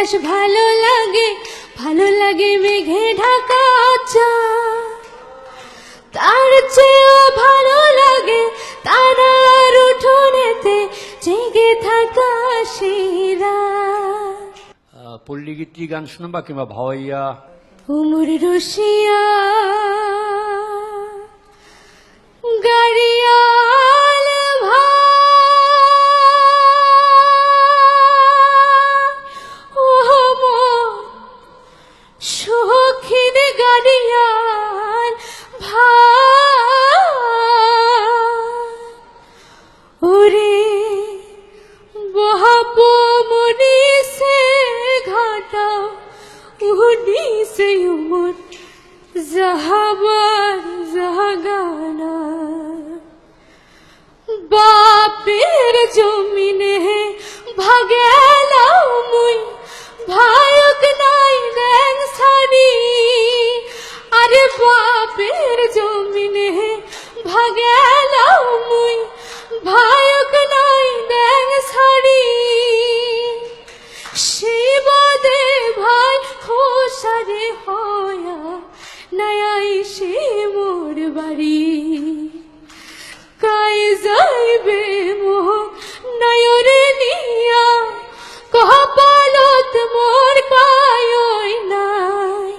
বাতাস ভালো লাগে মেঘে ঢাকা চাঁদ। তার চেয়েও ভালো লাগে তারার উঠোনেতে জেগে থাকা শিরা। পল্লীগীতি গান শোনাবা কিংবা ভাওয়াইয়া? উমর রশিয়া গাড়িয়াল শৌখিন গাড়িয়াল ওরে বাপ মনি সে ঘাটা উনি সে উমর জাহাবার জাগানা। বাপের জমিনে ভাগেলাও মুই ভায়ক নাই ব্যাং সারি। আরে বাপের জমিনে ভাগেলাও মুই ভায়ক নাই ব্যাং সারি। শিবদে ভাই খোসারে হয়া নয়াই সে মোর বাড়ি। কাই যাইবে মোহ নয়রে নিয়া কপালত মোর কায়ই নাই।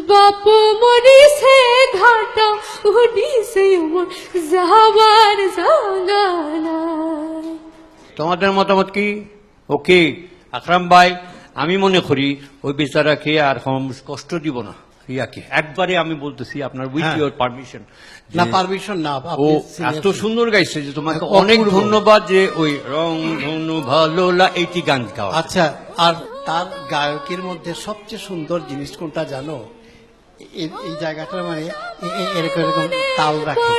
বাপ মরিছে ঘাটা উড়িছে মোর যাবার জাগা নাই। তোমাদের মতামত কি? ওকে আকরাম ভাই, আমি মনে করি ওই বেচারাকে আর কষ্ট দিব না। রিয়াকে একবারে আমি বলতেছি আপনার উইথ ইউর পারমিশন। না পারমিশন না, ও এত সুন্দর গাইছে যে তোমাকে অনেক ধন্যবাদ যে ওই রং ধনু ভালো এইটি গান গাওয়া। আচ্ছা, আর তার গায়কের মধ্যে সবচেয়ে সুন্দর জিনিস কোনটা জানো? এই জায়গাটার মানে এরকম এরকম তাল রাখে।